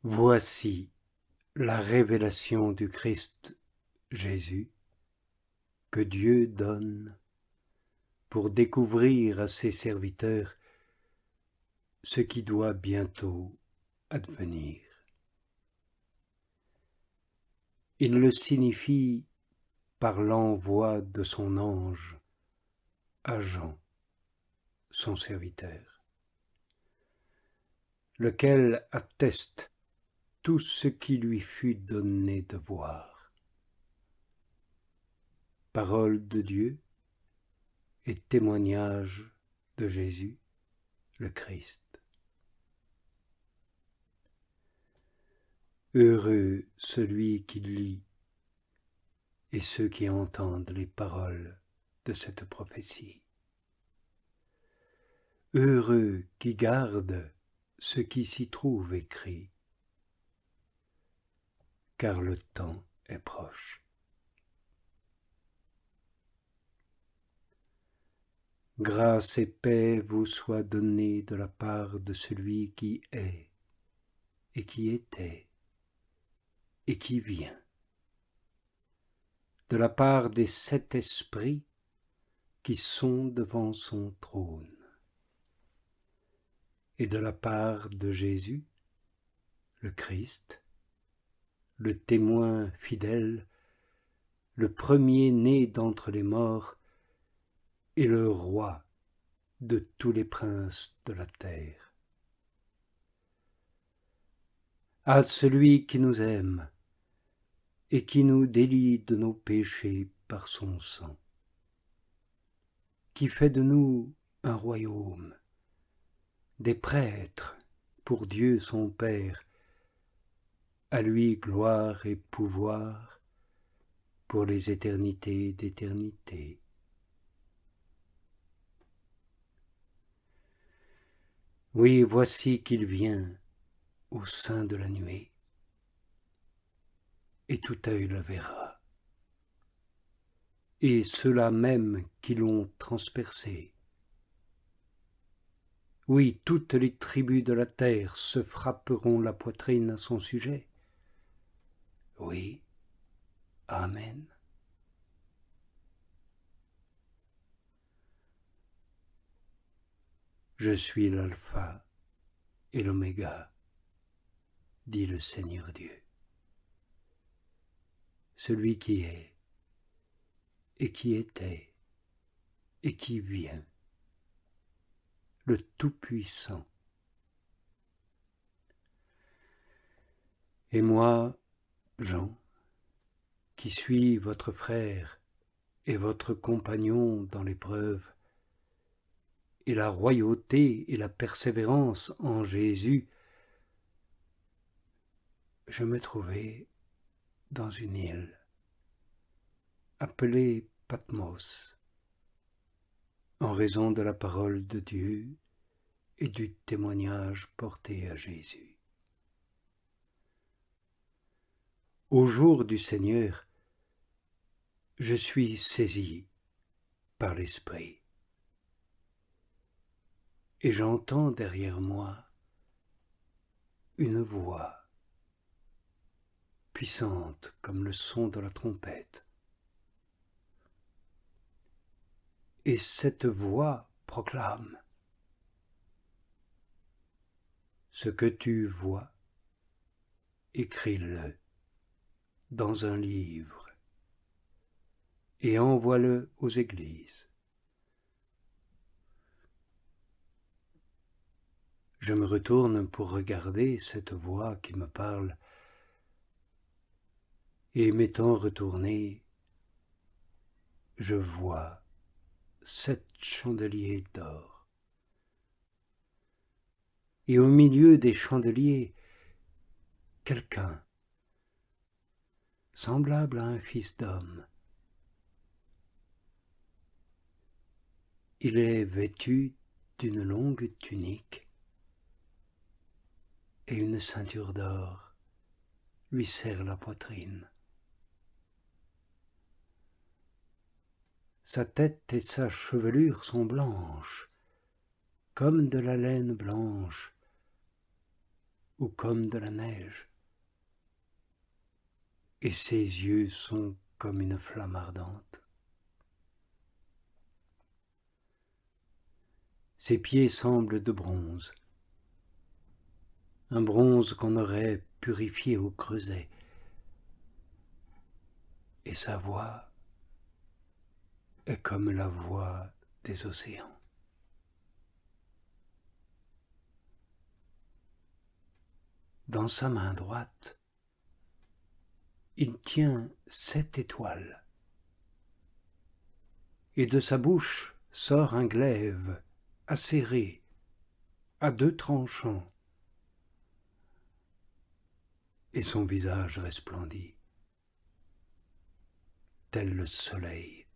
Voici la révélation du Christ Jésus que Dieu donne pour découvrir à ses serviteurs ce qui doit bientôt advenir. Il le signifie par l'envoi de son ange à Jean, son serviteur, lequel atteste tout ce qui lui fut donné de voir. Parole de Dieu et témoignage de Jésus, le Christ. Heureux celui qui lit et ceux qui entendent les paroles de cette prophétie. Heureux qui gardent ce qui s'y trouve écrit, car le temps est proche. Grâce et paix vous soient données de la part de celui qui est, et qui était, et qui vient, de la part des 7 esprits qui sont devant son trône, et de la part de Jésus, le Christ, le témoin fidèle, le premier-né d'entre les morts, et le roi de tous les princes de la terre. À celui qui nous aime et qui nous délie de nos péchés par son sang, qui fait de nous un royaume, des prêtres pour Dieu son Père, à lui gloire et pouvoir pour les éternités d'éternité. Oui, voici qu'il vient au sein de la nuée, et tout œil le verra, et ceux-là même qui l'ont transpercé. Oui, toutes les tribus de la terre se frapperont la poitrine à son sujet. Oui, Amen. Je suis l'alpha et l'oméga, dit le Seigneur Dieu, celui qui est, et qui était, et qui vient, le Tout-Puissant. Et moi, Jean, qui suis votre frère et votre compagnon dans l'épreuve, et la royauté et la persévérance en Jésus, je me trouvais dans une île appelée Patmos, en raison de la parole de Dieu et du témoignage porté à Jésus. Au jour du Seigneur, je suis saisi par l'Esprit, et j'entends derrière moi une voix puissante comme le son de la trompette. Et cette voix proclame: ce que tu vois, écris-le dans un livre et envoie-le aux églises. Je me retourne pour regarder cette voix qui me parle, et m'étant retourné, je vois 7 chandeliers d'or. Et au milieu des chandeliers, quelqu'un, semblable à un fils d'homme. Il est vêtu d'une longue tunique, et une ceinture d'or lui serre la poitrine. Sa tête et sa chevelure sont blanches, comme de la laine blanche, ou comme de la neige, et ses yeux sont comme une flamme ardente. Ses pieds semblent de bronze, un bronze qu'on aurait purifié au creuset, et sa voix est comme la voix des océans. Dans sa main droite, il tient 7 étoiles, et de sa bouche sort un glaive acéré à 2 tranchants, et son visage resplendit, tel le soleil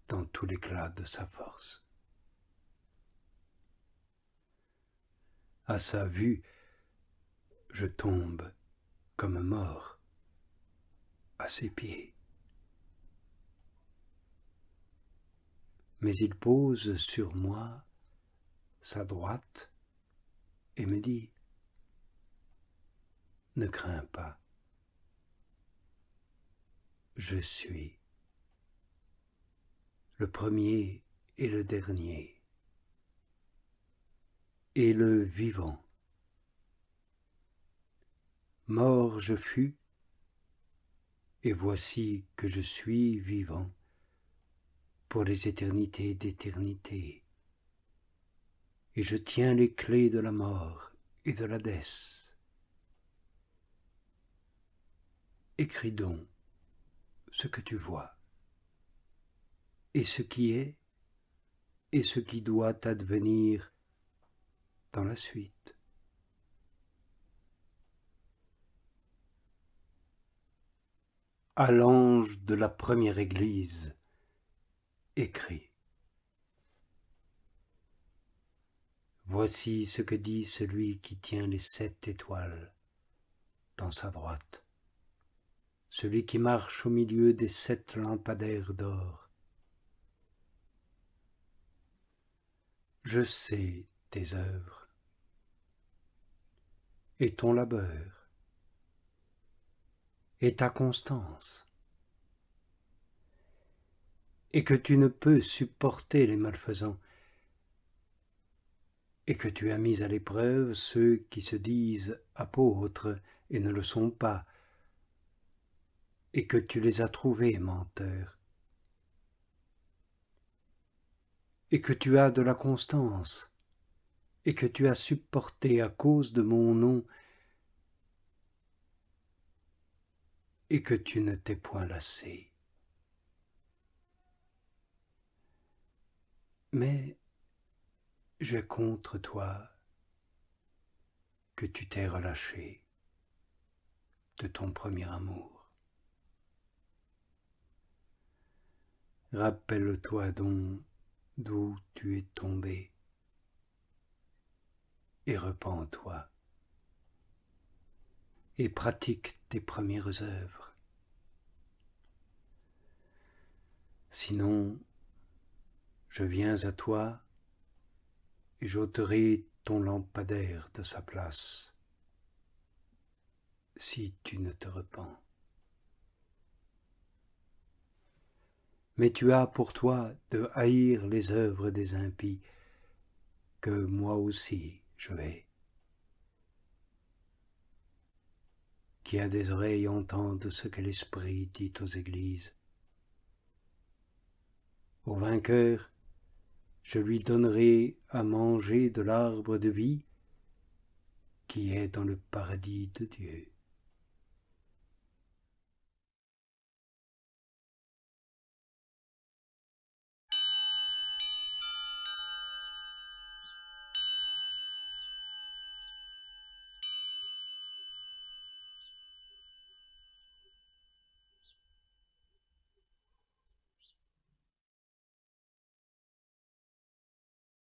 dans tout l'éclat de sa force. À sa vue, je tombe comme mort à ses pieds. Mais il pose sur moi sa droite et me dit : « Ne crains pas, je suis le premier et le dernier, et le vivant. Mort je fus, et voici que je suis vivant pour les éternités d'éternité, et je tiens les clés de la mort et de l'Hadès. Écris donc ce que tu vois, et ce qui est, et ce qui doit advenir dans la suite. » À l'ange de la première église, écrit : Voici ce que dit celui qui tient les 7 étoiles dans sa droite, celui qui marche au milieu des 7 lampadaires d'or. Je sais tes œuvres et ton labeur et ta constance, et que tu ne peux supporter les malfaisants, et que tu as mis à l'épreuve ceux qui se disent apôtres et ne le sont pas, et que tu les as trouvés menteurs, et que tu as de la constance, et que tu as supporté à cause de mon nom, et que tu ne t'es point lassé. Mais j'ai contre toi que tu t'es relâché de ton premier amour. Rappelle-toi donc d'où tu es tombé, et repens-toi, et pratique tes premières œuvres. Sinon, je viens à toi et j'ôterai ton lampadaire de sa place, si tu ne te repens. Mais tu as pour toi de haïr les œuvres des impies, que moi aussi je hais. Qui a des oreilles entende ce que l'Esprit dit aux églises. Au vainqueur, je lui donnerai à manger de l'arbre de vie qui est dans le paradis de Dieu.